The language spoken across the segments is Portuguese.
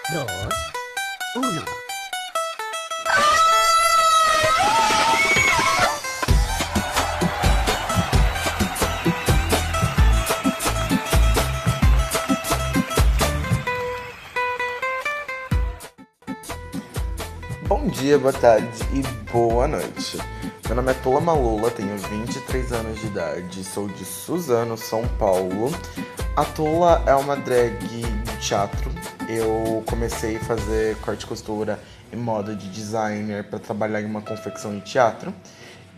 dos, uno. Bom dia, boa tarde e boa noite. Meu nome é Tula Malula, tenho 23 anos de idade, sou de Suzano, São Paulo. A Tula é uma drag de teatro. Eu comecei a fazer corte e costura e moda de designer para trabalhar em uma confecção de teatro.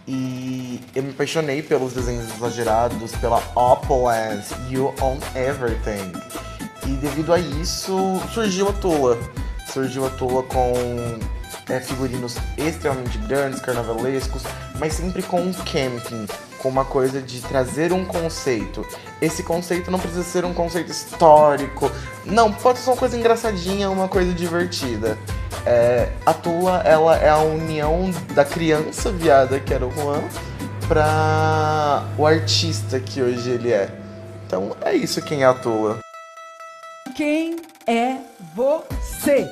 E eu me apaixonei pelos desenhos exagerados, pela opulence, you own everything. E devido a isso, surgiu a Tula. Surgiu a Tula com figurinos extremamente grandes, carnavalescos, mas sempre com um camping, com uma coisa de trazer um conceito. Esse conceito não precisa ser um conceito histórico, não, pode ser uma coisa engraçadinha, uma coisa divertida. A Tula, ela é a união da criança viada, que era o Juan, para o artista que hoje ele é. Então é isso quem é a Tula. Quem é você?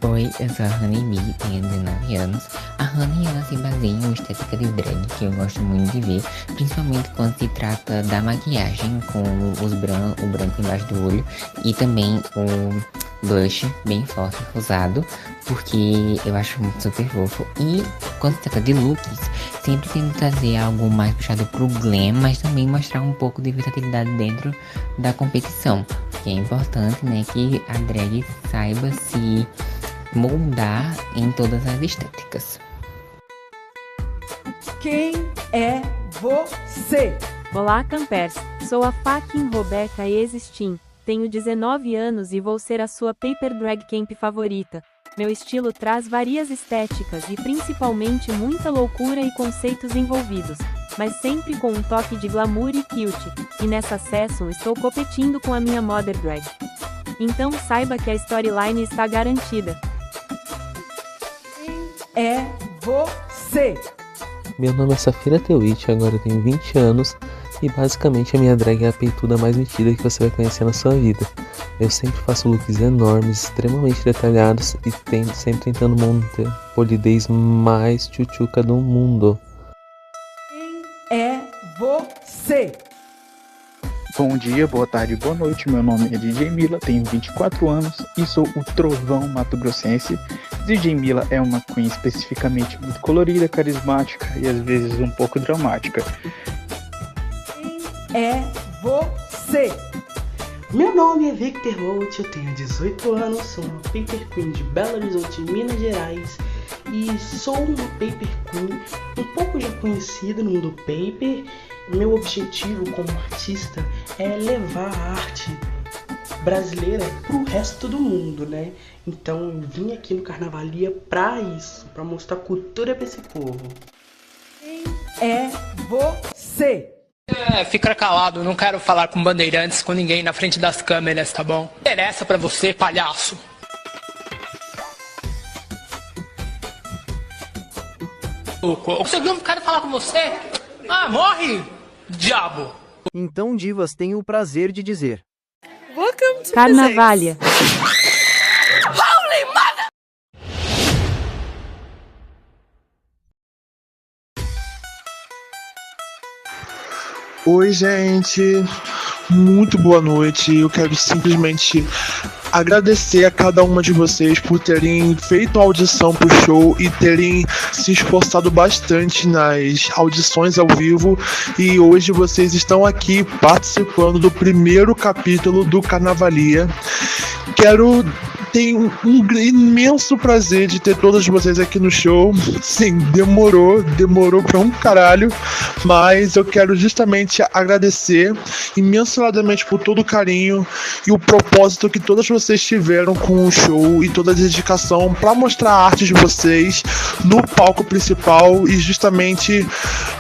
Oi, eu sou a Honey Bee, tenho 19 anos. A Honey, ela se baseia em uma estética de drag que eu gosto muito de ver, principalmente quando se trata da maquiagem, com o branco embaixo do olho e também o blush bem forte, rosado, porque eu acho muito super fofo. E quando se trata de looks, sempre tento trazer algo mais puxado pro glam, mas também mostrar um pouco de versatilidade dentro da competição, porque é importante, né, que a drag saiba se moldar em todas as estéticas. Quem é você? Olá, campers. Sou a fucking Roberta Existim. Tenho 19 anos e vou ser a sua paper drag camp favorita. Meu estilo traz várias estéticas e principalmente muita loucura e conceitos envolvidos, mas sempre com um toque de glamour e cute. E nessa session estou competindo com a minha mother drag. Então saiba que a storyline está garantida. É você. Meu nome é Safira Tewit, agora eu tenho 20 anos e basicamente a minha drag é a peituda mais metida que você vai conhecer na sua vida. Eu sempre faço looks enormes, extremamente detalhados e sempre tentando manter a polidez mais tchutchuca do mundo. Quem é você? Bom dia, boa tarde, boa noite. Meu nome é DJ Mila, tenho 24 anos e sou o Trovão Mato-Grossense. DJ Mila é uma queen especificamente muito colorida, carismática e às vezes um pouco dramática. Quem é você? Meu nome é Victor Holt, eu tenho 18 anos, sou uma Paper Queen de Belo Horizonte, Minas Gerais. E sou uma Paper Queen um pouco já conhecida no mundo paper. Meu objetivo como artista é levar a arte brasileira pro resto do mundo, né? Então eu vim aqui no Carnavalia pra isso, pra mostrar cultura pra esse povo. Quem é você? Fica calado, não quero falar com bandeirantes, com ninguém na frente das câmeras, tá bom? Interessa pra você, palhaço. Você não quero falar com você? Ah, morre, diabo! Então divas tenho o prazer de dizer. Carnavalha. Holy mother! Oi, gente. Muito boa noite. Eu quero simplesmente agradecer a cada uma de vocês por terem feito a audição pro show e terem se esforçado bastante nas audições ao vivo. E hoje vocês estão aqui participando do primeiro capítulo do Carnavalia. Tenho um imenso prazer de ter todas vocês aqui no show. Sim, demorou pra um caralho, mas eu quero justamente agradecer imensamente por todo o carinho e o propósito que todas vocês tiveram com o show e toda a dedicação para mostrar a arte de vocês no palco principal e justamente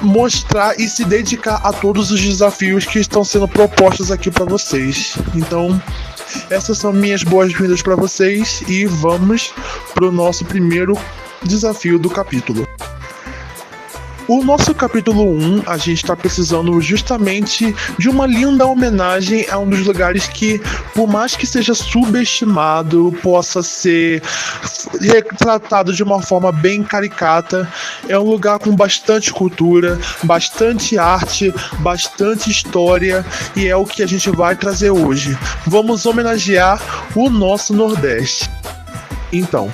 mostrar e se dedicar a todos os desafios que estão sendo propostos aqui para vocês. Então, essas são minhas boas-vindas para vocês e vamos pro nosso primeiro desafio do capítulo. O nosso capítulo 1, a gente está precisando justamente de uma linda homenagem a um dos lugares que, por mais que seja subestimado, possa ser retratado de uma forma bem caricata, é um lugar com bastante cultura, bastante arte, bastante história, e é o que a gente vai trazer hoje. Vamos homenagear o nosso Nordeste. Então,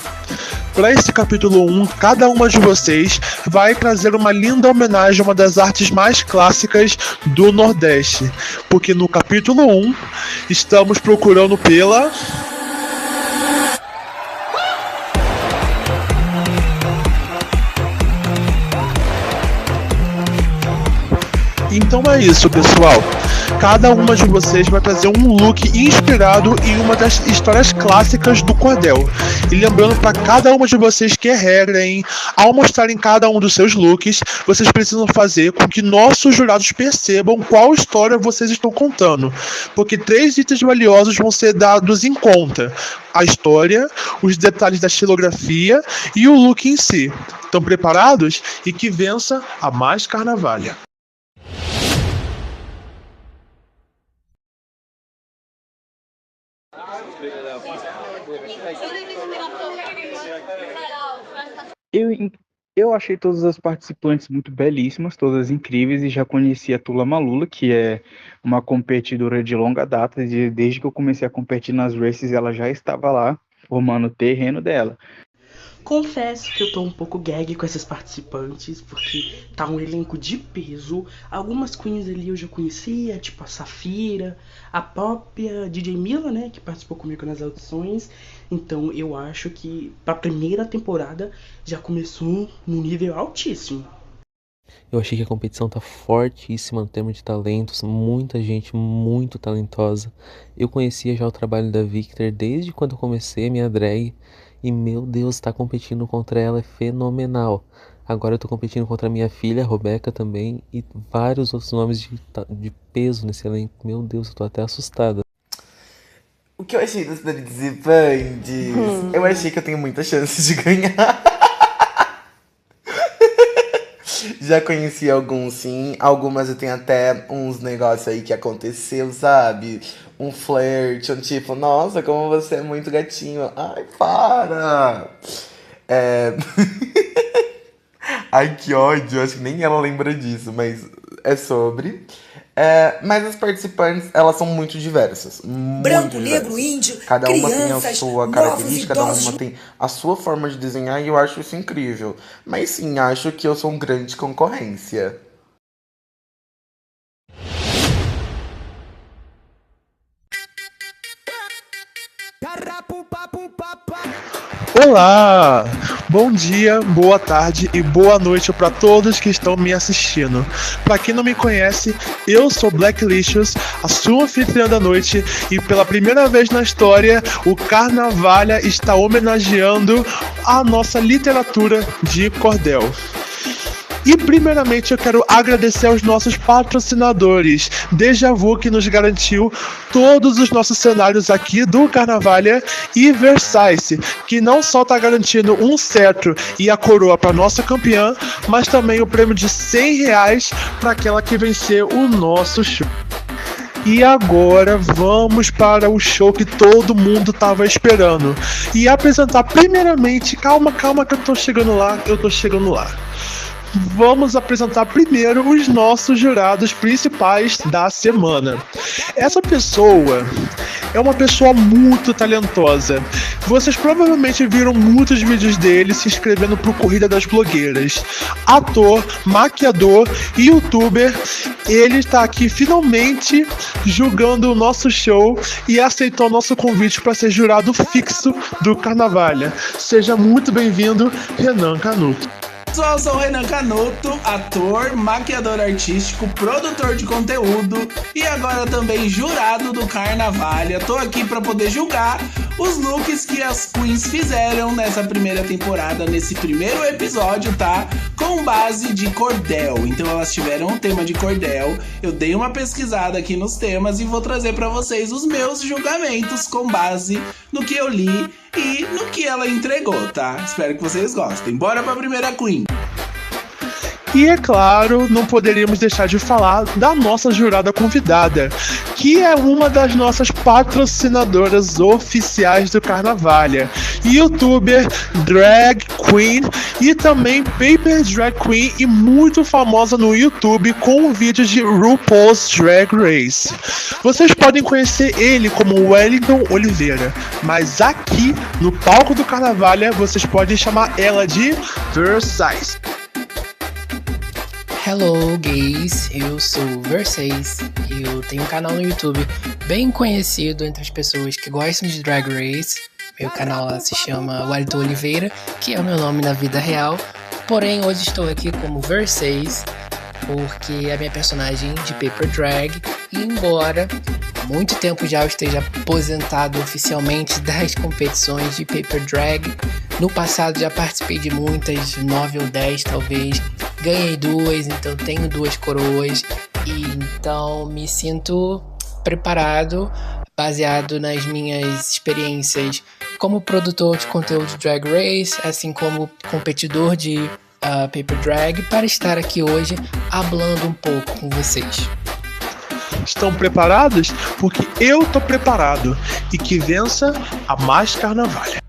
para esse capítulo 1, cada uma de vocês vai trazer uma linda homenagem a uma das artes mais clássicas do Nordeste. Porque no capítulo 1, estamos procurando pela... Então é isso, pessoal. Cada uma de vocês vai trazer um look inspirado em uma das histórias clássicas do cordel. E lembrando para cada uma de vocês que é regra, hein? Ao mostrarem cada um dos seus looks, vocês precisam fazer com que nossos jurados percebam qual história vocês estão contando. Porque 3 itens valiosos vão ser dados em conta: a história, os detalhes da estilografia e o look em si. Estão preparados? E que vença a mais carnavalha. Eu achei todas as participantes muito belíssimas, todas incríveis, e já conheci a Tula Malula, que é uma competidora de longa data, desde que eu comecei a competir nas races, ela já estava lá, formando o terreno dela. Confesso que eu tô um pouco gag com essas participantes, porque tá um elenco de peso. Algumas queens ali eu já conhecia, tipo a Safira, a própria DJ Mila, né, que participou comigo nas audições. Então eu acho que pra primeira temporada já começou num nível altíssimo. Eu achei que a competição tá fortíssima no termo de talentos, muita gente muito talentosa. Eu conhecia já o trabalho da Victor desde quando eu comecei a minha drag. E meu Deus, estar competindo contra ela é fenomenal. Agora eu tô competindo contra a minha filha, a Robeca também, e vários outros nomes de peso nesse elenco. Meu Deus, eu tô até assustada. O que eu achei das participantes? Eu achei que eu tenho muita chance de ganhar. Já conheci alguns, sim. Algumas eu tenho até uns negócios aí que aconteceu, sabe? Um flerte, um tipo, nossa, como você é muito gatinho. Ai, para! Ai, que ódio. Acho que nem ela lembra disso, mas é sobre. Mas as participantes, elas são muito diversas. Muito Branco, diversas. negro, índio, cada uma tem a crianças, sua novos, característica, cada idosos. uma tem a sua forma de desenhar e eu acho isso incrível. Mas sim, acho que eu sou um grande concorrência. Olá! Bom dia, boa tarde e boa noite para todos que estão me assistindo. Para quem não me conhece, eu sou Blacklicious, a sua anfitriã da noite, e pela primeira vez na história, o Carnavalha está homenageando a nossa literatura de cordel. E primeiramente eu quero agradecer aos nossos patrocinadores, Deja Vu, que nos garantiu todos os nossos cenários aqui do Carnavalha, e Versace, que não só está garantindo um cetro e a coroa para nossa campeã, mas também o prêmio de R$100 para aquela que vencer o nosso show. E agora vamos para o show que todo mundo estava esperando e apresentar primeiramente, calma que eu tô chegando lá. Vamos apresentar primeiro os nossos jurados principais da semana. Essa pessoa é uma pessoa muito talentosa. Vocês provavelmente viram muitos vídeos dele se inscrevendo pro Corrida das Blogueiras. Ator, maquiador e youtuber, ele está aqui finalmente julgando o nosso show e aceitou nosso convite para ser jurado fixo do Carnavalha. Seja muito bem-vindo, Renan Canuto. Pessoal, eu sou o Renan Canuto, ator, maquiador artístico, produtor de conteúdo e agora também jurado do Carnavalha. Tô aqui para poder julgar os looks que as queens fizeram nessa primeira temporada, nesse primeiro episódio, tá? Com base de cordel. Então elas tiveram um tema de cordel. Eu dei uma pesquisada aqui nos temas e vou trazer para vocês os meus julgamentos com base no que eu li e no que ela entregou, tá? Espero que vocês gostem. Bora pra primeira queen. E é claro, não poderíamos deixar de falar da nossa jurada convidada, que é uma das nossas patrocinadoras oficiais do Carnavalha, youtuber, drag queen e também paper drag queen e muito famosa no YouTube com vídeos de RuPaul's Drag Race. Vocês podem conhecer ele como Wellington Oliveira, mas aqui no palco do Carnavalha vocês podem chamar ela de Versace. Hello, gays! Eu sou Versace e eu tenho um canal no YouTube bem conhecido entre as pessoas que gostam de Drag Race. Meu canal se chama Wellington Oliveira, que é o meu nome na vida real. Porém, hoje estou aqui como Versace, porque é a minha personagem de Paper Drag. E embora há muito tempo já eu esteja aposentado oficialmente das competições de Paper Drag, no passado já participei de muitas, 9 ou 10 talvez. Ganhei 2, então tenho 2 coroas e então me sinto preparado, baseado nas minhas experiências como produtor de conteúdo de Drag Race, assim como competidor de Paper Drag, para estar aqui hoje hablando um pouco com vocês. Estão preparados? Porque eu tô preparado. E que vença a mais Carnavalha.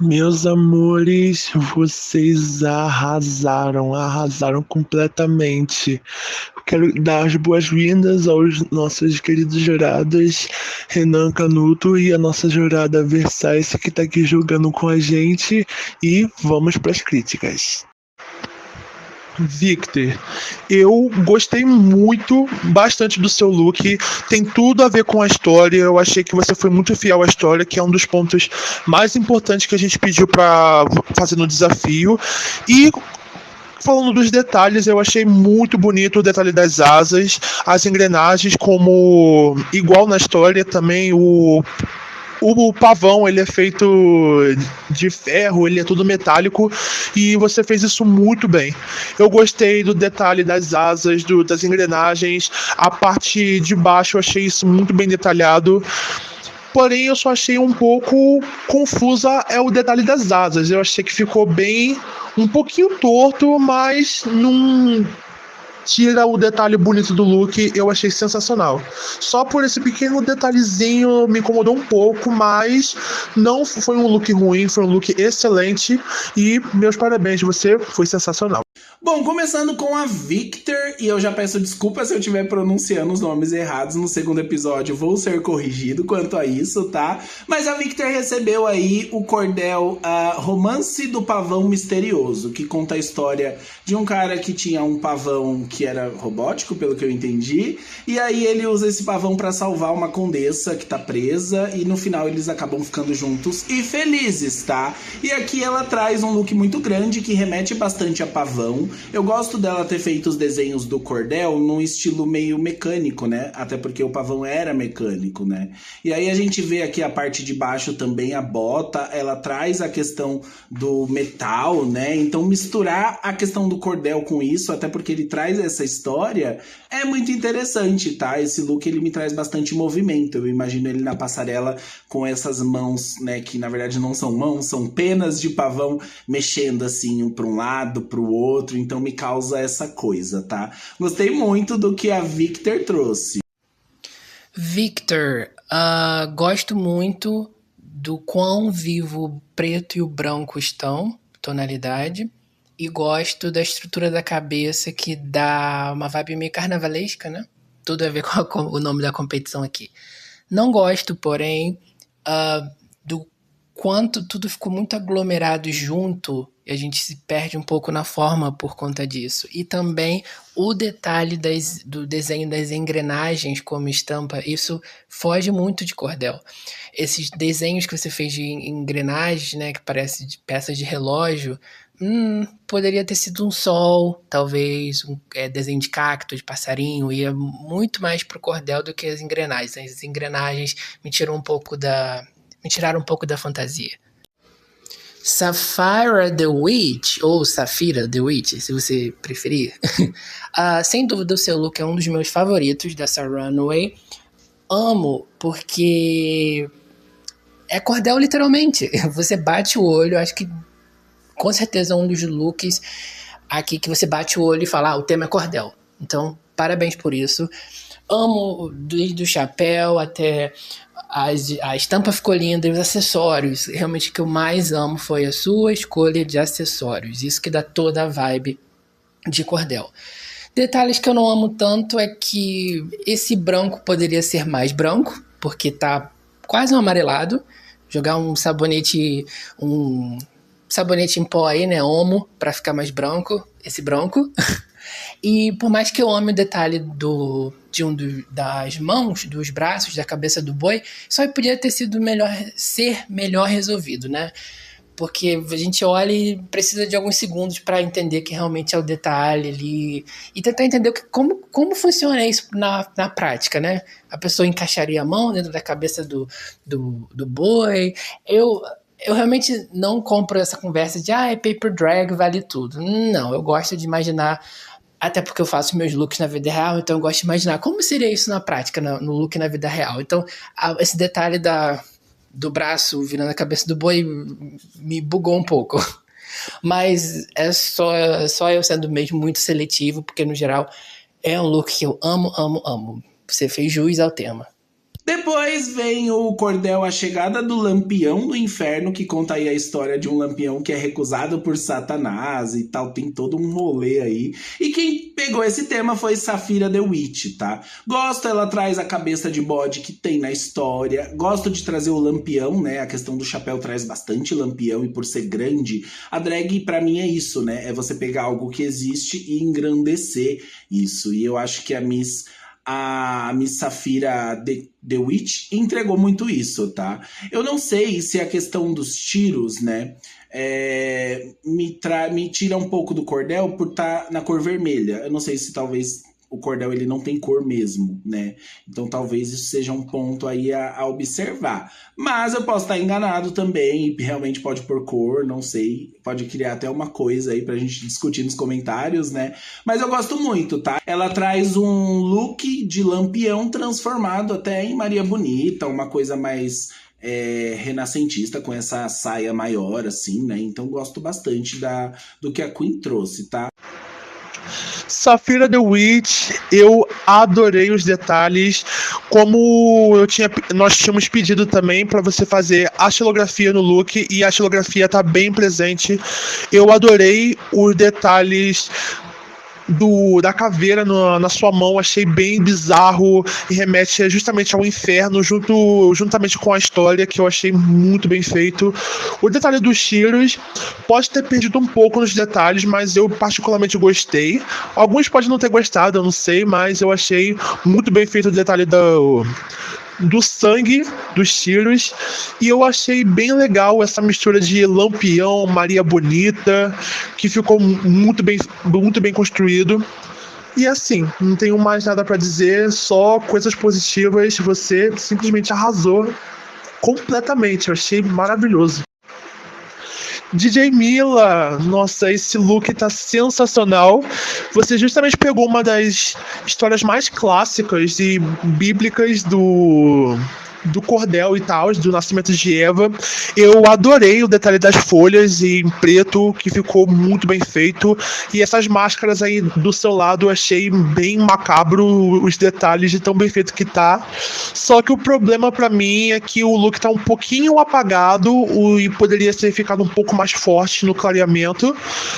Meus amores, vocês arrasaram completamente. Quero dar as boas-vindas aos nossos queridos jurados Renan Canuto e a nossa jurada Versace, que tá aqui jogando com a gente, e vamos para as críticas. Victor, eu gostei bastante do seu look, tem tudo a ver com a história, eu achei que você foi muito fiel à história, que é um dos pontos mais importantes que a gente pediu para fazer no desafio. E falando dos detalhes, eu achei muito bonito o detalhe das asas, as engrenagens, como igual na história também o pavão, ele é feito de ferro, ele é tudo metálico e você fez isso muito bem. Eu gostei do detalhe das asas, das engrenagens, a parte de baixo eu achei isso muito bem detalhado. Porém, eu só achei um pouco confusa o detalhe das asas. Eu achei que ficou um pouquinho torto, mas não tira o detalhe bonito do look, eu achei sensacional. Só por esse pequeno detalhezinho me incomodou um pouco, mas não foi um look ruim, foi um look excelente e meus parabéns, você foi sensacional. Bom, começando com a Victor, e eu já peço desculpa se eu estiver pronunciando os nomes errados no segundo episódio, vou ser corrigido quanto a isso, tá? Mas a Victor recebeu aí o cordel Romance do Pavão Misterioso, que conta a história de um cara que tinha um pavão que era robótico, pelo que eu entendi, e aí ele usa esse pavão pra salvar uma condessa que tá presa, e no final eles acabam ficando juntos e felizes, tá? E aqui ela traz um look muito grande que remete bastante a pavão. Eu gosto dela ter feito os desenhos do cordel num estilo meio mecânico, né? Até porque o pavão era mecânico, né? E aí a gente vê aqui a parte de baixo também, a bota, ela traz a questão do metal, né? Então misturar a questão do cordel com isso, até porque ele traz essa história, é muito interessante, tá? Esse look, ele me traz bastante movimento. Eu imagino ele na passarela com essas mãos, né? Que na verdade não são mãos, são penas de pavão mexendo assim, para um lado, para o outro. Então me causa essa coisa, tá? Gostei muito do que a Victor trouxe. Victor, gosto muito do quão vivo o preto e o branco estão, tonalidade, e gosto da estrutura da cabeça que dá uma vibe meio carnavalesca, né? Tudo a ver com o nome da competição aqui. Não gosto, porém, do quanto tudo ficou muito aglomerado junto e a gente se perde um pouco na forma por conta disso. E também o detalhe do desenho das engrenagens como estampa, isso foge muito de cordel. Esses desenhos que você fez de engrenagens, né, que parece de peças de relógio, poderia ter sido um sol, talvez, um desenho de cacto, de passarinho, ia muito mais pro cordel do que as engrenagens. As engrenagens me tiraram um pouco da fantasia. Sapphira the Witch, ou Safira the Witch, se você preferir. Sem dúvida o seu look é um dos meus favoritos dessa runway. Amo porque é cordel literalmente. Você bate o olho, acho que com certeza é um dos looks aqui que você bate o olho e fala, o tema é cordel. Então, parabéns por isso. Amo desde o chapéu até a estampa ficou linda e os acessórios. Realmente o que eu mais amo foi a sua escolha de acessórios. Isso que dá toda a vibe de cordel. Detalhes que eu não amo tanto é que esse branco poderia ser mais branco, porque tá quase um amarelado. Jogar um sabonete em pó aí, né, Omo, pra ficar mais branco, esse branco. E por mais que eu ame o detalhe das mãos, dos braços, da cabeça do boi, só podia ter sido melhor resolvido, né? Porque a gente olha e precisa de alguns segundos para entender que realmente é o detalhe ali e tentar entender como funciona isso na prática, né? A pessoa encaixaria a mão dentro da cabeça do boi. Eu realmente não compro essa conversa de paper drag vale tudo. Não, eu gosto de imaginar, até porque eu faço meus looks na vida real, então eu gosto de imaginar como seria isso na prática, no look na vida real. Então, esse detalhe do braço virando a cabeça do boi me bugou um pouco. Mas é só eu sendo mesmo muito seletivo, porque no geral é um look que eu amo, amo, amo. Você fez jus ao tema. Depois vem o cordel A Chegada do Lampião do Inferno, que conta aí a história de um lampião que é recusado por Satanás e tal, tem todo um rolê aí. E quem pegou esse tema foi Sapphira the Witch, tá? Gosto, ela traz a cabeça de bode que tem na história. Gosto de trazer o lampião, né? A questão do chapéu traz bastante lampião e por ser grande, a drag pra mim é isso, né? É você pegar algo que existe e engrandecer isso. E eu acho que a Miss Sapphira the Witch entregou muito isso, tá? Eu não sei se a questão dos tiros, né, me tira um pouco do cordel por estar na cor vermelha. Eu não sei se talvez o cordel ele não tem cor mesmo, né? Então talvez isso seja um ponto aí a observar. Mas eu posso estar enganado também e realmente pode pôr cor, não sei. Pode criar até uma coisa aí pra gente discutir nos comentários, né? Mas eu gosto muito, tá? Ela traz um look de lampião transformado até em Maria Bonita, uma coisa mais renascentista, com essa saia maior, assim, né? Então gosto bastante do que a Queen trouxe, tá? Safira The Witch, eu adorei os detalhes. Como nós tínhamos pedido também para você fazer a xilografia no look, e a xilografia tá bem presente. Eu adorei os detalhes da caveira na sua mão, achei bem bizarro e remete justamente ao inferno, juntamente com a história, que eu achei muito bem feito. O detalhe dos tiros pode ter perdido um pouco nos detalhes, mas eu particularmente gostei. Alguns podem não ter gostado, eu não sei, mas eu achei muito bem feito o detalhe do sangue dos tiros, e eu achei bem legal essa mistura de Lampião, Maria Bonita, que ficou muito bem construído. E assim, não tenho mais nada para dizer, só coisas positivas. Você simplesmente arrasou completamente, eu achei maravilhoso. DJ Mila, nossa, esse look tá sensacional. Você justamente pegou uma das histórias mais clássicas e bíblicas do cordel e tal, do nascimento de Eva. Eu adorei o detalhe das folhas em preto, que ficou muito bem feito. E essas máscaras aí do seu lado, eu achei bem macabro os detalhes de tão bem feito que tá. Só que o problema pra mim é que o look tá um pouquinho apagado e poderia ter ficado um pouco mais forte no clareamento.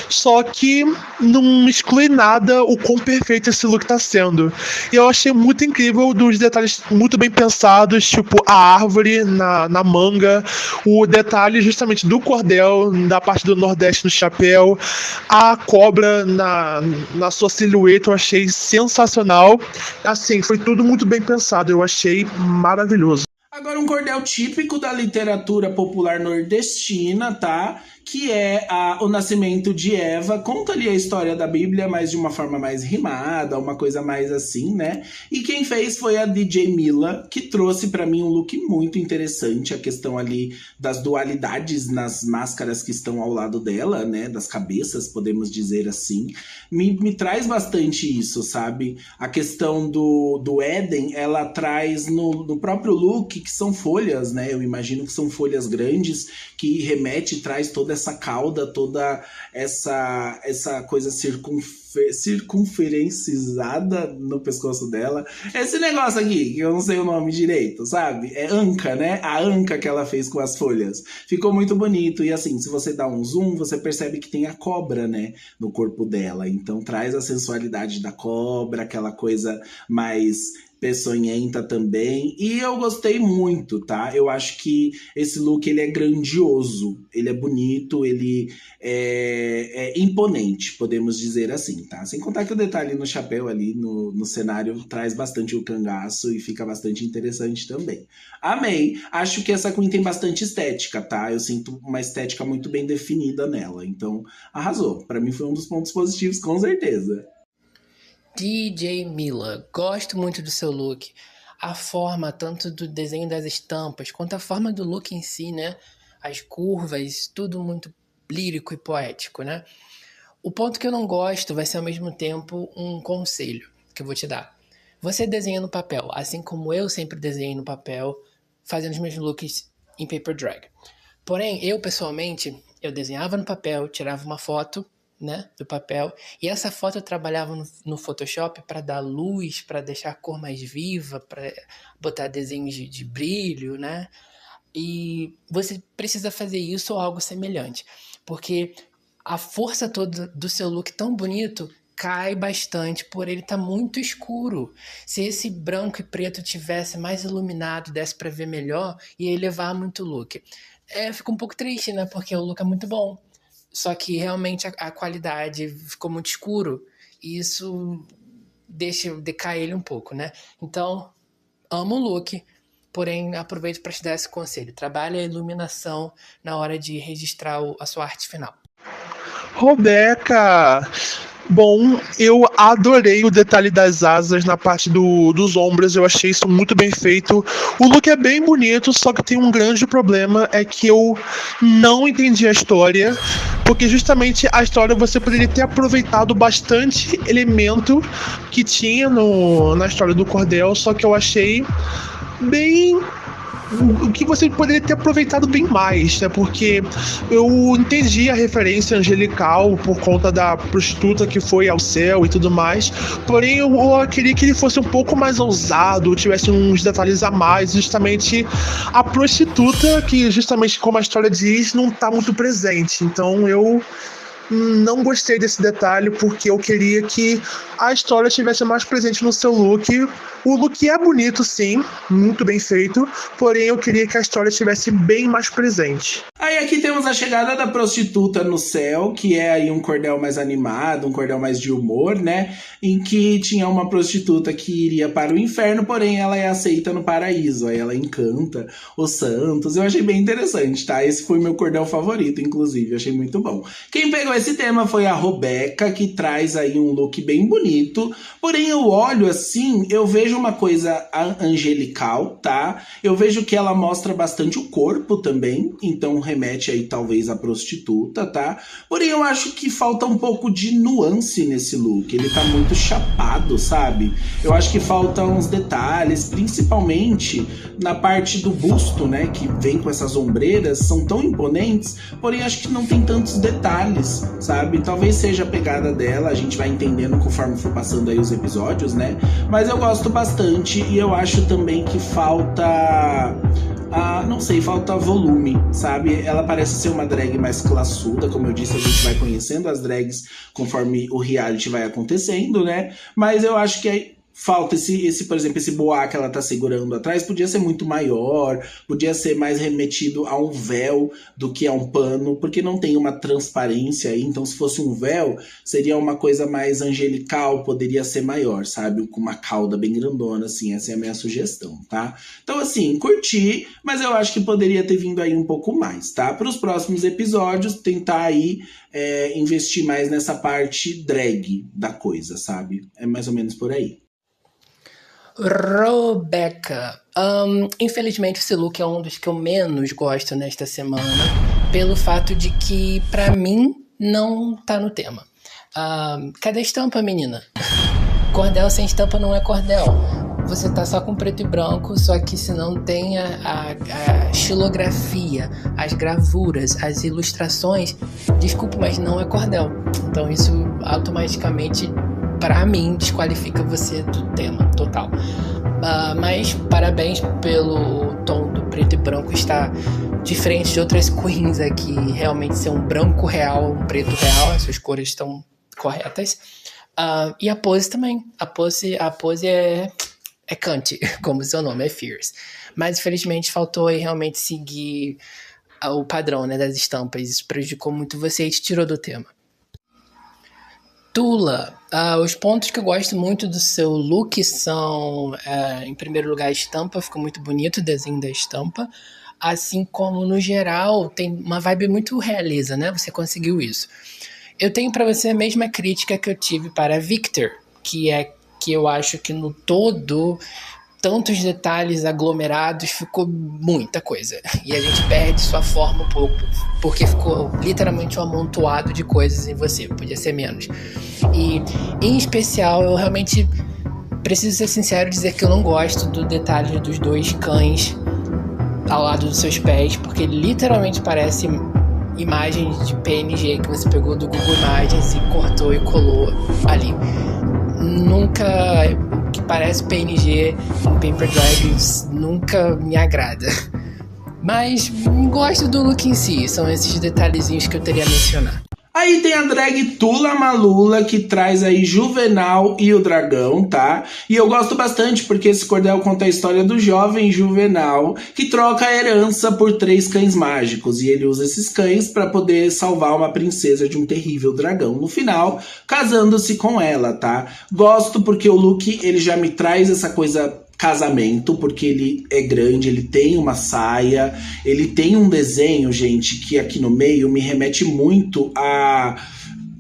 Só que não exclui nada o quão perfeito esse look tá sendo. E eu achei muito incrível dos detalhes muito bem pensados, tipo a árvore na manga, o detalhe justamente do cordel, da parte do Nordeste no chapéu, a cobra na sua silhueta, eu achei sensacional. Assim, foi tudo muito bem pensado, eu achei maravilhoso. Agora um cordel típico da literatura popular nordestina, tá? Que é o nascimento de Eva. Conta ali a história da Bíblia, mas de uma forma mais rimada, uma coisa mais assim, né? E quem fez foi a DJ Mila, que trouxe pra mim um look muito interessante, a questão ali das dualidades nas máscaras que estão ao lado dela, né? Das cabeças, podemos dizer assim. Me traz bastante isso, sabe? A questão do Éden, ela traz no próprio look, que são folhas, né? Eu imagino que são folhas grandes, que remete, traz toda essa cauda, toda essa coisa circunferenciada no pescoço dela. Esse negócio aqui, que eu não sei o nome direito, sabe? É anca, né? A anca que ela fez com as folhas. Ficou muito bonito. E assim, se você dá um zoom, você percebe que tem a cobra, né? No corpo dela. Então traz a sensualidade da cobra, aquela coisa mais peçonhenta também, e eu gostei muito, tá? Eu acho que esse look, ele é grandioso, ele é bonito, ele é imponente, podemos dizer assim, tá? Sem contar que o detalhe no chapéu ali, no cenário, traz bastante o cangaço e fica bastante interessante também. Amei! Acho que essa Queen tem bastante estética, tá? Eu sinto uma estética muito bem definida nela, então arrasou. Pra mim foi um dos pontos positivos, com certeza. DJ Mila, gosto muito do seu look. A forma, tanto do desenho das estampas, quanto a forma do look em si, né? As curvas, tudo muito lírico e poético, né? O ponto que eu não gosto vai ser ao mesmo tempo um conselho que eu vou te dar. Você desenha no papel, assim como eu sempre desenhei no papel, fazendo os meus looks em paper drag. Porém, eu pessoalmente, eu desenhava no papel, tirava uma foto, né, do papel, e essa foto eu trabalhava no Photoshop para dar luz, para deixar a cor mais viva, para botar desenhos de brilho, né? E você precisa fazer isso ou algo semelhante, porque a força toda do seu look tão bonito cai bastante por ele estar muito escuro. Se esse branco e preto tivesse mais iluminado, desse para ver melhor, ia elevar muito o look. Fica um pouco triste, né, porque o look é muito bom. Só que realmente a qualidade ficou muito escuro e isso deixa decair ele um pouco, né? Então, amo o look, porém aproveito para te dar esse conselho. Trabalhe a iluminação na hora de registrar a sua arte final. Robeca! Bom, eu adorei o detalhe das asas na parte dos ombros, eu achei isso muito bem feito. O look é bem bonito, só que tem um grande problema, é que eu não entendi a história, porque justamente a história você poderia ter aproveitado bastante elemento que tinha na história do cordel, só que eu achei bem o que você poderia ter aproveitado bem mais, né? Porque eu entendi a referência angelical por conta da prostituta que foi ao céu e tudo mais, porém eu queria que ele fosse um pouco mais ousado, tivesse uns detalhes a mais, justamente a prostituta, que justamente como a história diz, não tá muito presente, então eu não gostei desse detalhe porque eu queria que a história estivesse mais presente no seu look. O look é bonito, sim, muito bem feito, porém eu queria que a história estivesse bem mais presente. Aí aqui temos a chegada da prostituta no céu, que é aí um cordel mais animado, um cordel mais de humor, né? Em que tinha uma prostituta que iria para o inferno, porém ela é aceita no paraíso. Aí ela encanta os santos. Eu achei bem interessante, tá? Esse foi meu cordel favorito, inclusive. Eu achei muito bom. Quem pegou esse tema foi a Robeca, que traz aí um look bem bonito. Porém, eu olho assim, eu vejo uma coisa angelical, tá? Eu vejo que ela mostra bastante o corpo também, então remete aí talvez à prostituta, tá? Porém, eu acho que falta um pouco de nuance nesse look. Ele tá muito chapado, sabe? Eu acho que faltam uns detalhes, principalmente na parte do busto, né? Que vem com essas ombreiras, são tão imponentes, porém acho que não tem tantos detalhes, sabe? Talvez seja a pegada dela, a gente vai entendendo conforme for passando aí os episódios, né? Mas eu gosto bastante e eu acho também que falta... não sei, falta volume, sabe? Ela parece ser uma drag mais classuda, como eu disse, a gente vai conhecendo as drags conforme o reality vai acontecendo, né? Mas eu acho que falta esse, por exemplo, esse boá que ela tá segurando atrás, podia ser muito maior, podia ser mais remetido a um véu do que a um pano, porque não tem uma transparência aí, então se fosse um véu, seria uma coisa mais angelical, poderia ser maior, sabe? Com uma cauda bem grandona, assim, essa é a minha sugestão, tá? Então, assim, curti, mas eu acho que poderia ter vindo aí um pouco mais, tá? Para os próximos episódios, tentar aí investir mais nessa parte drag da coisa, sabe? É mais ou menos por aí. Robeca. Infelizmente esse look é um dos que eu menos gosto nesta semana, pelo fato de que, pra mim, não tá no tema. Cadê a estampa, menina? Cordel sem estampa não é cordel. Você tá só com preto e branco, só que se não tem a xilografia, as gravuras, as ilustrações, desculpa, mas não é cordel. Então isso automaticamente, pra mim, desqualifica você do tema total. Mas parabéns pelo tom do preto e branco estar diferente de outras queens aqui, realmente ser um branco real, um preto real, as suas cores estão corretas. E a pose também. A pose é cante, como seu nome, é fierce. Mas infelizmente faltou aí realmente seguir o padrão, né, das estampas. Isso prejudicou muito você e te tirou do tema. Tula, os pontos que eu gosto muito do seu look são, em primeiro lugar, a estampa, ficou muito bonito o desenho da estampa, assim como, no geral, tem uma vibe muito realeza, né? Você conseguiu isso. Eu tenho para você a mesma crítica que eu tive para Victor, que é que eu acho que no todo, tantos detalhes aglomerados, ficou muita coisa. E a gente perde sua forma um pouco, porque ficou literalmente um amontoado de coisas em você, podia ser menos. E, em especial, eu realmente preciso ser sincero e dizer que eu não gosto do detalhe dos dois cães ao lado dos seus pés, porque literalmente parece imagens de PNG que você pegou do Google Imagens e cortou e colou ali. Nunca... que parece PNG em Paper Dragons nunca me agrada. Mas gosto do look em si, são esses detalhezinhos que eu teria a mencionar. Aí tem a drag Tula Malula, que traz aí Juvenal e o Dragão, tá? E eu gosto bastante porque esse cordel conta a história do jovem Juvenal, que troca a herança por 3 cães mágicos. E ele usa esses cães para poder salvar uma princesa de um terrível dragão no final, casando-se com ela, tá? Gosto porque o look, ele já me traz essa coisa... casamento, porque ele é grande, ele tem uma saia, ele tem um desenho, gente, que aqui no meio me remete muito a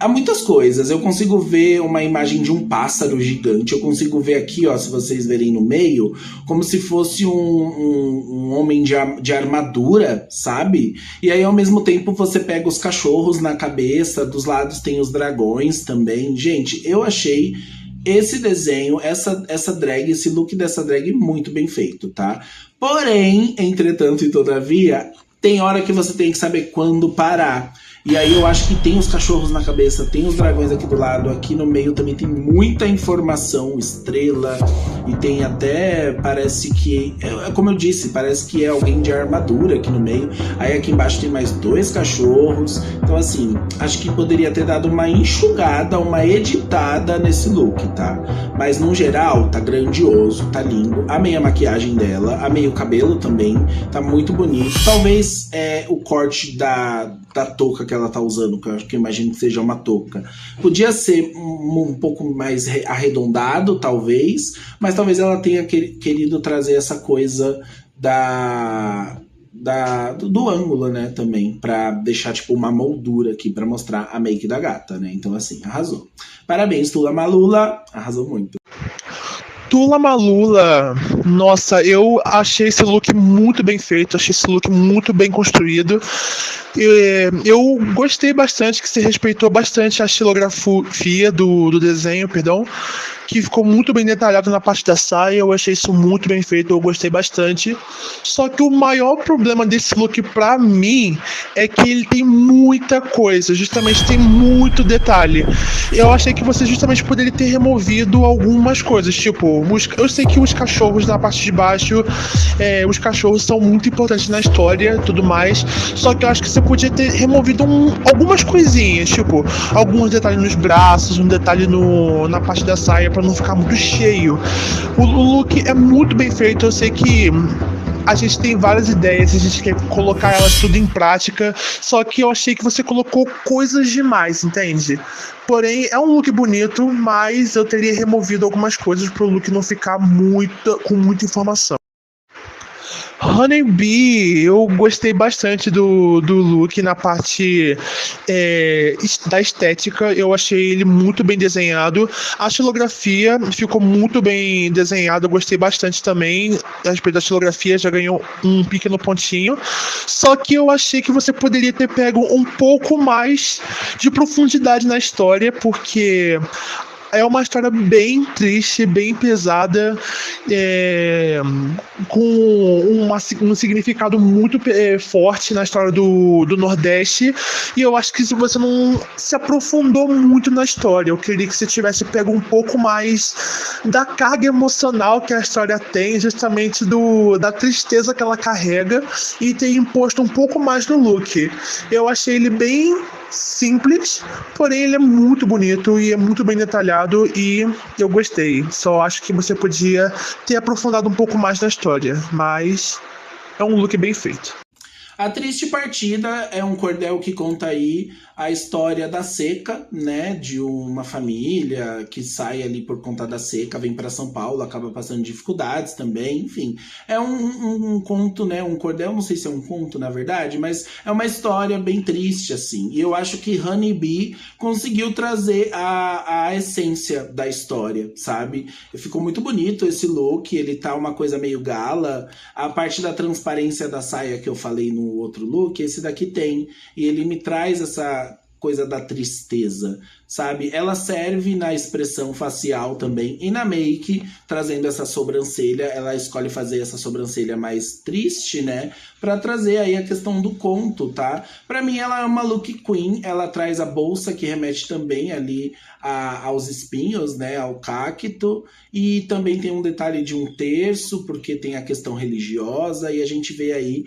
muitas coisas. Eu consigo ver uma imagem de um pássaro gigante, eu consigo ver aqui, ó, se vocês verem no meio, como se fosse um homem de armadura, sabe? E aí ao mesmo tempo você pega os cachorros na cabeça, dos lados tem os dragões também. Gente, eu achei esse desenho, essa drag, esse look dessa drag muito bem feito, tá? Porém, entretanto e todavia, tem hora que você tem que saber quando parar. E aí eu acho que tem os cachorros na cabeça, tem os dragões aqui do lado, aqui no meio também tem muita informação, estrela, e tem até, parece que, como eu disse, parece que é alguém de armadura aqui no meio. Aí aqui embaixo tem mais 2 cachorros. Então assim, acho que poderia ter dado uma enxugada, uma editada nesse look, tá? Mas no geral, tá grandioso, tá lindo. Amei a maquiagem dela, amei o cabelo também, tá muito bonito. Talvez o corte da touca que ela tá usando, que eu imagino que seja uma touca, podia ser um pouco mais arredondado, talvez, mas talvez ela tenha querido trazer essa coisa do ângulo, né, também, pra deixar, tipo, uma moldura aqui, pra mostrar a make da gata, né, então assim, arrasou. Parabéns, Tula Malula, arrasou muito. Tula Malula, nossa, eu achei esse look muito bem feito, achei esse look muito bem construído. Eu gostei bastante que você respeitou bastante a estilografia do desenho, perdão, que ficou muito bem detalhado na parte da saia. Eu achei isso muito bem feito, eu gostei bastante. Só que o maior problema desse look pra mim é que ele tem muita coisa, justamente tem muito detalhe. Eu achei que você justamente poderia ter removido algumas coisas, tipo, eu sei que os cachorros na parte de baixo, os cachorros são muito importantes na história, tudo mais, só que eu acho que você podia ter removido algumas coisinhas, tipo, alguns detalhes nos braços, um detalhe na parte da saia, pra não ficar muito cheio. O look é muito bem feito, eu sei que a gente tem várias ideias, a gente quer colocar elas tudo em prática, só que eu achei que você colocou coisas demais, entende? Porém, é um look bonito, mas eu teria removido algumas coisas para o look não ficar com muita informação. Honeybee, eu gostei bastante do look na parte da estética, eu achei ele muito bem desenhado. A estilografia ficou muito bem desenhada, eu gostei bastante também. A respeito da estilografia, já ganhou um pequeno pontinho. Só que eu achei que você poderia ter pego um pouco mais de profundidade na história, porque é uma história bem triste, bem pesada, com um significado muito forte na história do Nordeste. E eu acho que você não se aprofundou muito na história. Eu queria que você tivesse pego um pouco mais da carga emocional que a história tem, justamente da tristeza que ela carrega, e ter imposto um pouco mais no look. Eu achei ele bem simples, porém ele é muito bonito e é muito bem detalhado e eu gostei. Só acho que você podia ter aprofundado um pouco mais na história, mas é um look bem feito. A Triste Partida é um cordel que conta aí a história da seca, né, de uma família que sai ali por conta da seca, vem para São Paulo, acaba passando dificuldades também, enfim. É um conto, né, um cordel, não sei se é um conto na verdade, mas é uma história bem triste, assim. E eu acho que Honeybee conseguiu trazer a essência da história, sabe? Ficou muito bonito esse look, ele tá uma coisa meio gala. A parte da transparência da saia que eu falei no outro look, esse daqui tem. E ele me traz essa coisa da tristeza, sabe? Ela serve na expressão facial também e na make, trazendo essa sobrancelha. Ela escolhe fazer essa sobrancelha mais triste, né? Pra trazer aí a questão do conto, tá? Pra mim ela é uma look queen. Ela traz a bolsa que remete também ali aos espinhos, né? Ao cacto. E também tem um detalhe de um terço, porque tem a questão religiosa. E a gente vê aí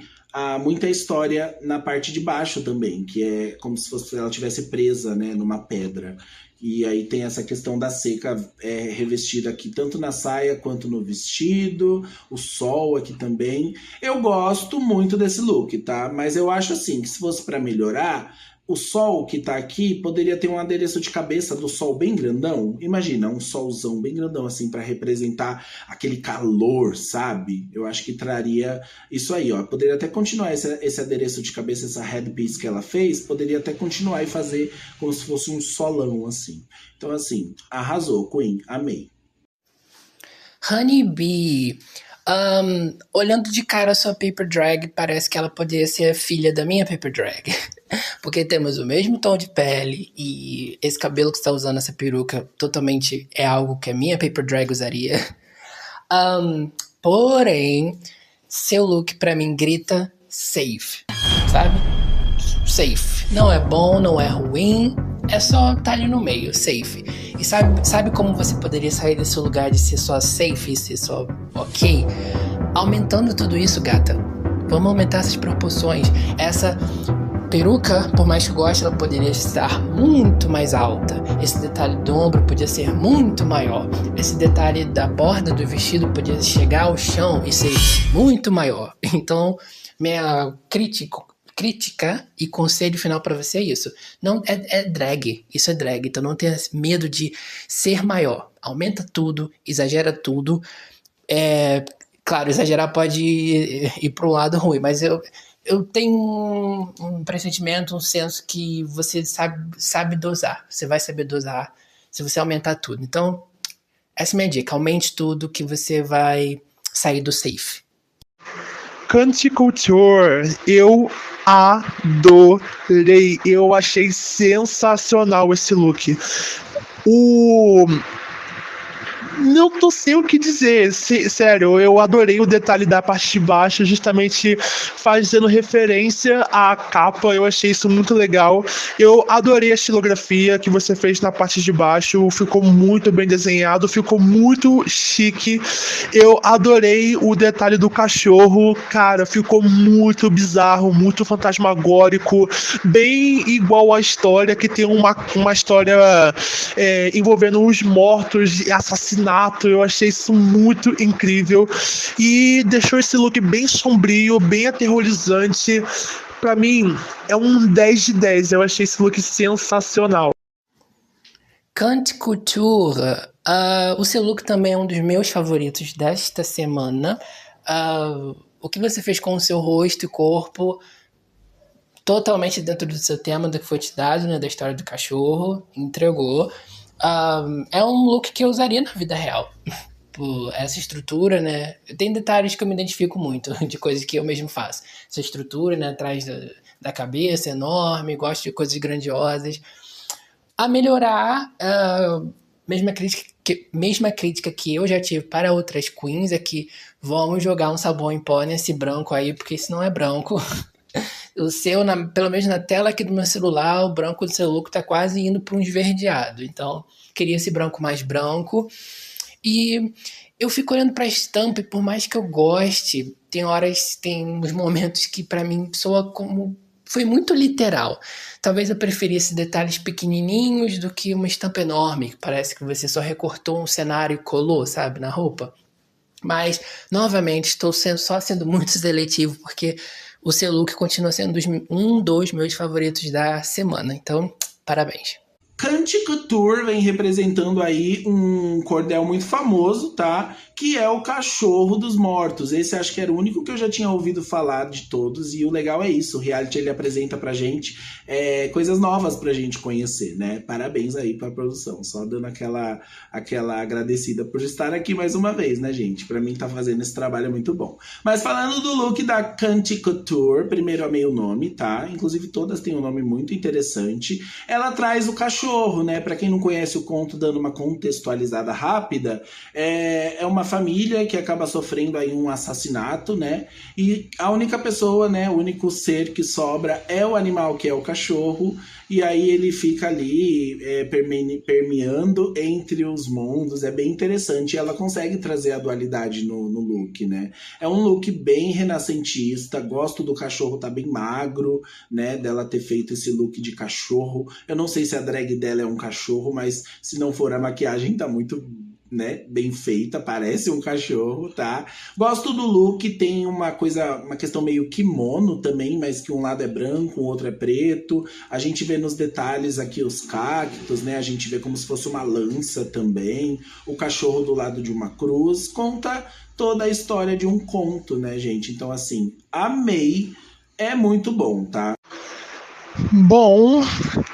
muita história na parte de baixo também, que é como se ela estivesse presa, né, numa pedra. E aí tem essa questão da seca revestida aqui, tanto na saia quanto no vestido, o sol aqui também. Eu gosto muito desse look, tá? Mas eu acho assim, que se fosse para melhorar, o sol que tá aqui poderia ter um adereço de cabeça do sol bem grandão. Imagina, um solzão bem grandão, assim, para representar aquele calor, sabe? Eu acho que traria isso aí, ó. Poderia até continuar esse adereço de cabeça, essa headpiece que ela fez, poderia até continuar e fazer como se fosse um solão, assim. Então, assim, arrasou, Queen, amei. Honeybee. Olhando de cara a sua paper drag, parece que ela poderia ser filha da minha paper drag. Porque temos o mesmo tom de pele e esse cabelo que você está usando, essa peruca, totalmente é algo que a minha paper drag usaria. Porém, seu look pra mim grita safe, sabe? Safe. Não é bom, não é ruim, é só tá ali no meio, safe. E sabe como você poderia sair desse lugar de ser só safe e ser só ok? Aumentando tudo isso, gata. Vamos aumentar essas proporções. Essa peruca, por mais que eu goste, ela poderia estar muito mais alta. Esse detalhe do ombro podia ser muito maior. Esse detalhe da borda do vestido podia chegar ao chão e ser muito maior. Então, minha crítica e conselho final pra você é isso. Não, é drag. Isso é drag. Então não tenha medo de ser maior. Aumenta tudo, exagera tudo. Claro, exagerar pode ir pro lado ruim, mas eu tenho um pressentimento, um senso que você sabe dosar. Você vai saber dosar se você aumentar tudo. Então, essa é a minha dica. Aumente tudo que você vai sair do safe. Canty Couture, eu adorei. Eu achei sensacional esse look. Não tô sem o que dizer, sério, eu adorei o detalhe da parte de baixo, justamente fazendo referência à capa, eu achei isso muito legal. Eu adorei a estilografia que você fez na parte de baixo, ficou muito bem desenhado, ficou muito chique. Eu adorei o detalhe do cachorro, cara, ficou muito bizarro, muito fantasmagórico, bem igual à história, que tem uma história envolvendo os mortos e assassinatos. Eu achei isso muito incrível e deixou esse look bem sombrio, bem aterrorizante. Pra mim, é um 10 de 10. Eu achei esse look sensacional. Canty Couture, o seu look também é um dos meus favoritos desta semana. O que você fez com o seu rosto e corpo, totalmente dentro do seu tema, do que foi te dado, né, da história do cachorro, entregou. É um look que eu usaria na vida real. Por essa estrutura, né? Tem detalhes que eu me identifico muito, de coisas que eu mesmo faço. Essa estrutura, né, atrás da cabeça, enorme, gosto de coisas grandiosas. A melhorar, mesma crítica que eu já tive para outras queens, é que vamos jogar um sabão em pó nesse branco aí, porque isso não é branco. O seu, pelo menos na tela aqui do meu celular, o branco do seu look tá quase indo para um esverdeado. Então, queria esse branco mais branco. E eu fico olhando pra estampa e por mais que eu goste, tem uns momentos que pra mim soa como... Foi muito literal. Talvez eu preferisse detalhes pequenininhos do que uma estampa enorme, que parece que você só recortou um cenário e colou, sabe, na roupa. Mas, novamente, estou só sendo muito seletivo, porque o seu look continua sendo um dos meus favoritos da semana. Então, parabéns. Canty Couture vem representando aí um cordel muito famoso, tá? Que é o Cachorro dos Mortos. Esse acho que era o único que eu já tinha ouvido falar de todos. E o legal é isso, o reality ele apresenta pra gente coisas novas pra gente conhecer, né? Parabéns aí pra produção. Só dando aquela agradecida por estar aqui mais uma vez, né, gente? Pra mim tá fazendo esse trabalho muito bom. Mas falando do look da Canty Couture, primeiro amei o nome, tá? Inclusive todas têm um nome muito interessante. Ela traz o cachorro, né? Pra quem não conhece o conto, dando uma contextualizada rápida, é uma família que acaba sofrendo aí um assassinato, né? E a única pessoa, né? O único ser que sobra é o animal, que é o cachorro. E aí ele fica ali permeando entre os mundos. É bem interessante. E ela consegue trazer a dualidade no look, né? É um look bem renascentista. Gosto do cachorro tá bem magro, né? Dela ter feito esse look de cachorro. Eu não sei se a drag dela é um cachorro, mas se não for, a maquiagem tá muito, né, bem feita, parece um cachorro, tá? Gosto do look, tem uma questão meio kimono também, mas que um lado é branco, o outro é preto. A gente vê nos detalhes aqui os cactos, né? A gente vê como se fosse uma lança também. O cachorro do lado de uma cruz. Conta toda a história de um conto, né, gente? Então, assim, amei. É muito bom, tá? Bom,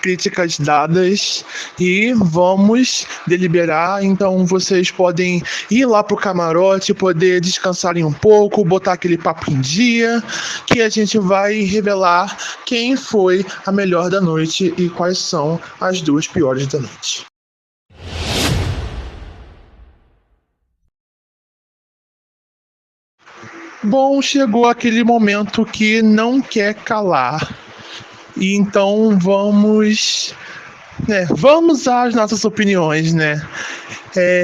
críticas dadas e vamos deliberar. Então vocês podem ir lá pro camarote, poder descansarem um pouco, botar aquele papo em dia, que a gente vai revelar quem foi a melhor da noite e quais são as duas piores da noite. Bom, chegou aquele momento que não quer calar. E então vamos às nossas opiniões, né?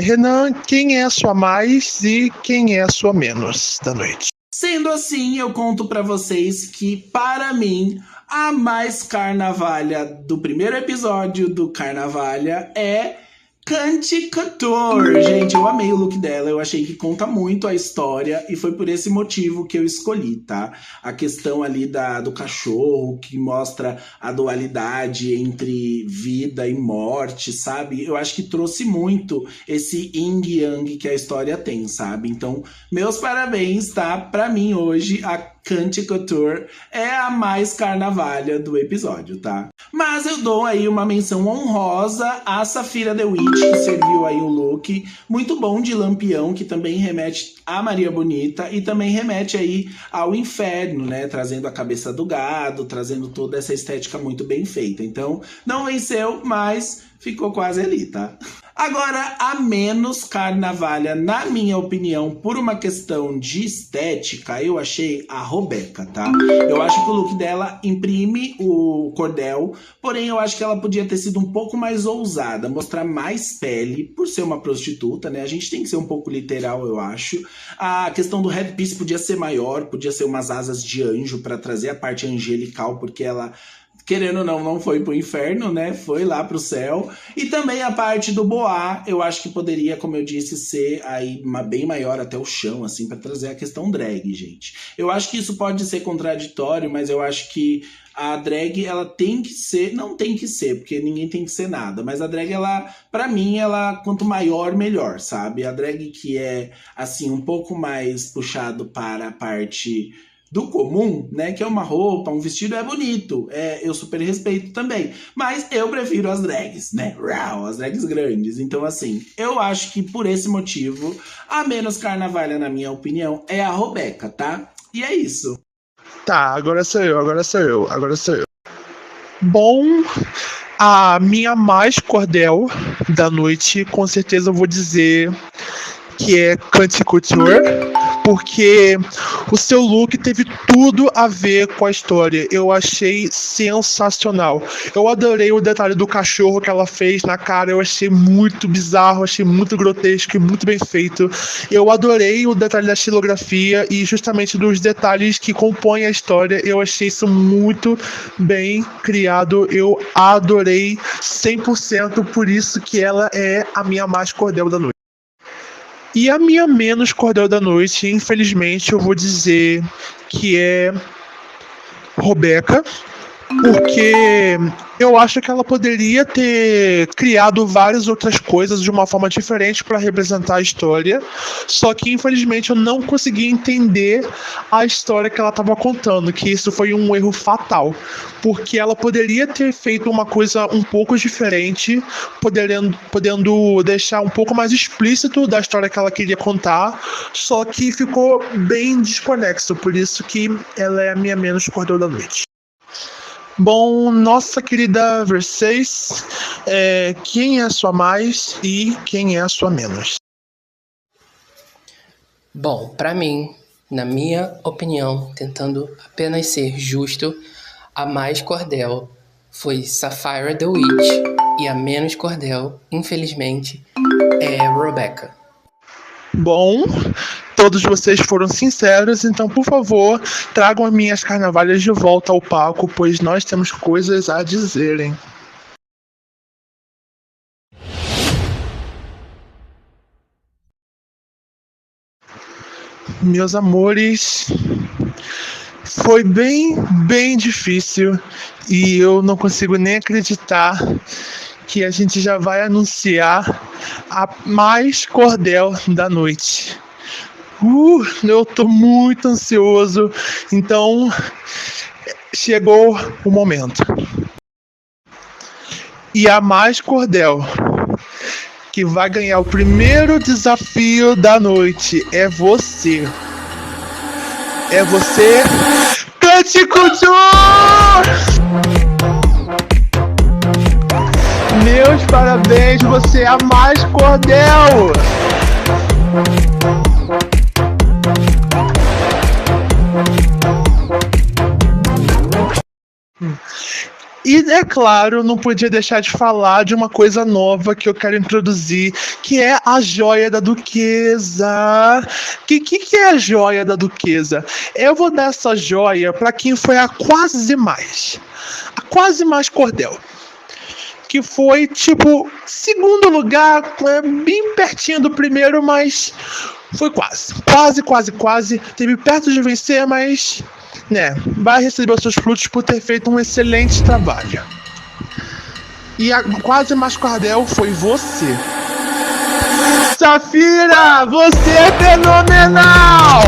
Renan, quem é a sua mais e quem é a sua menos da noite? Sendo assim, eu conto pra vocês que, para mim, a mais carnavalha do primeiro episódio do Carnavalha é Kandy Couture. Gente, eu amei o look dela, eu achei que conta muito a história e foi por esse motivo que eu escolhi, tá? A questão ali do cachorro, que mostra a dualidade entre vida e morte, sabe? Eu acho que trouxe muito esse yin yang que a história tem, sabe? Então, meus parabéns, tá? Pra mim hoje, a Kandy Couture é a mais carnavalha do episódio, tá? Mas eu dou aí uma menção honrosa à Safira The Witch, que serviu aí um look muito bom de lampião, que também remete a Maria Bonita e também remete aí ao inferno, né? Trazendo a cabeça do gado, trazendo toda essa estética muito bem feita. Então, não venceu, mas ficou quase ali, tá? Agora, a menos carnavalha, na minha opinião, por uma questão de estética, eu achei a Robeca, tá? Eu acho que o look dela imprime o cordel, porém eu acho que ela podia ter sido um pouco mais ousada, mostrar mais pele, por ser uma prostituta, né? A gente tem que ser um pouco literal, eu acho. A questão do headpiece podia ser maior, podia ser umas asas de anjo para trazer a parte angelical, porque ela, querendo ou não foi pro inferno, né? Foi lá pro céu. E também a parte do boá, eu acho que poderia, como eu disse, ser aí bem maior até o chão, assim, pra trazer a questão drag, gente. Eu acho que isso pode ser contraditório, mas eu acho que a drag, ela tem que ser, não tem que ser, porque ninguém tem que ser nada, mas a drag, ela, pra mim, ela, quanto maior, melhor, sabe? A drag que é, assim, um pouco mais puxado para a parte do comum, né, que é uma roupa, um vestido, é bonito, eu super respeito também, mas eu prefiro as drags, né, as drags grandes. Então, assim, eu acho que por esse motivo, a menos carnavalha, na minha opinião, é a Robeca, tá? E é isso. Tá, agora sou eu. Bom, a minha mais cordel da noite, com certeza eu vou dizer que é Kandy Couture, porque o seu look teve tudo a ver com a história. Eu achei sensacional. Eu adorei o detalhe do cachorro que ela fez na cara. Eu achei muito bizarro, achei muito grotesco e muito bem feito. Eu adorei o detalhe da estilografia e justamente dos detalhes que compõem a história. Eu achei isso muito bem criado. Eu adorei 100%, por isso que ela é a minha mais cordel da noite. E a minha menos cordel da noite, infelizmente, eu vou dizer que é Robeca, porque eu acho que ela poderia ter criado várias outras coisas de uma forma diferente para representar a história, só que infelizmente eu não consegui entender a história que ela estava contando, que isso foi um erro fatal, porque ela poderia ter feito uma coisa um pouco diferente, podendo deixar um pouco mais explícito da história que ela queria contar, só que ficou bem desconexo, por isso que ela é a minha menos cordel da noite. Bom, nossa querida Versace, quem é a sua mais e quem é a sua menos? Bom, pra mim, na minha opinião, tentando apenas ser justo, a mais cordel foi Safira The Witch e a menos cordel, infelizmente, é Robeca. Bom, todos vocês foram sinceros, então, por favor, tragam as minhas carnavalhas de volta ao palco, pois nós temos coisas a dizerem. Meus amores, foi bem difícil e eu não consigo nem acreditar que a gente já vai anunciar a mais cordel da noite. Eu tô muito ansioso, então chegou o momento. E a mais cordel, que vai ganhar o primeiro desafio da noite, é você. É você, Cante Couture! Meus parabéns, você é a mais cordel! E é claro, não podia deixar de falar de uma coisa nova que eu quero introduzir, que é a joia da duquesa. Que é a joia da duquesa? Eu vou dar essa joia para quem foi a quase mais cordel. Que foi, tipo, segundo lugar, bem pertinho do primeiro, mas foi quase. Teve perto de vencer, mas, né, vai receber os seus frutos por ter feito um excelente trabalho. E a quase mais cordel foi você. Safira, você é fenomenal!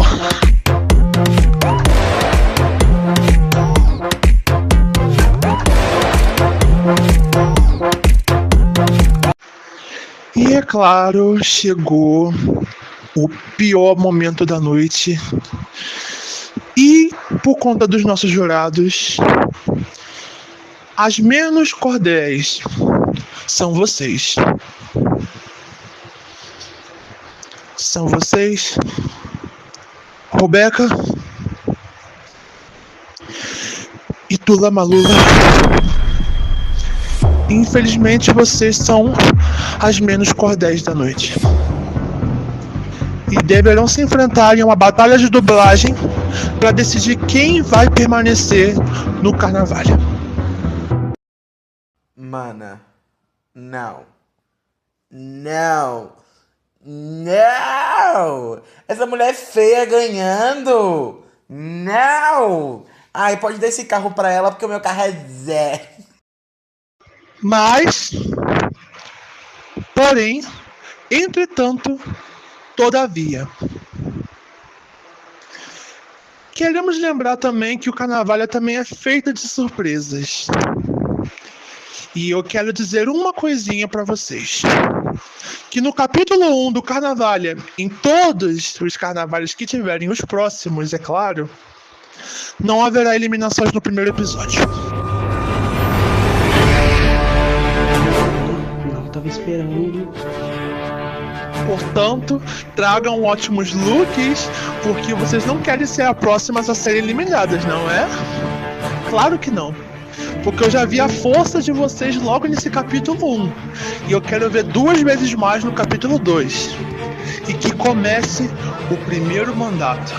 E é claro, chegou o pior momento da noite. E por conta dos nossos jurados, as menos cordéis são vocês. São vocês, Robeca e Tula Malula. Infelizmente vocês são as menos cordéis da noite. E deverão se enfrentar em uma batalha de dublagem para decidir quem vai permanecer no carnaval. Mana, não. Não. Não! Essa mulher feia ganhando! Não! Ai, pode dar esse carro pra ela porque o meu carro é Zé. Mas, porém, entretanto, todavia, queremos lembrar também que o Carnavalha também é feito de surpresas. E eu quero dizer uma coisinha pra vocês. Que no capítulo 1 do Carnavalha, em todos os carnavais que tiverem os próximos, é claro, não haverá eliminações no primeiro episódio. Não tava esperando. Portanto, tragam ótimos looks, porque vocês não querem ser as próximas a serem eliminadas, não é? Claro que não. Porque eu já vi a força de vocês logo nesse capítulo 1. E eu quero ver 2 vezes mais no capítulo 2. E que comece o primeiro mandato.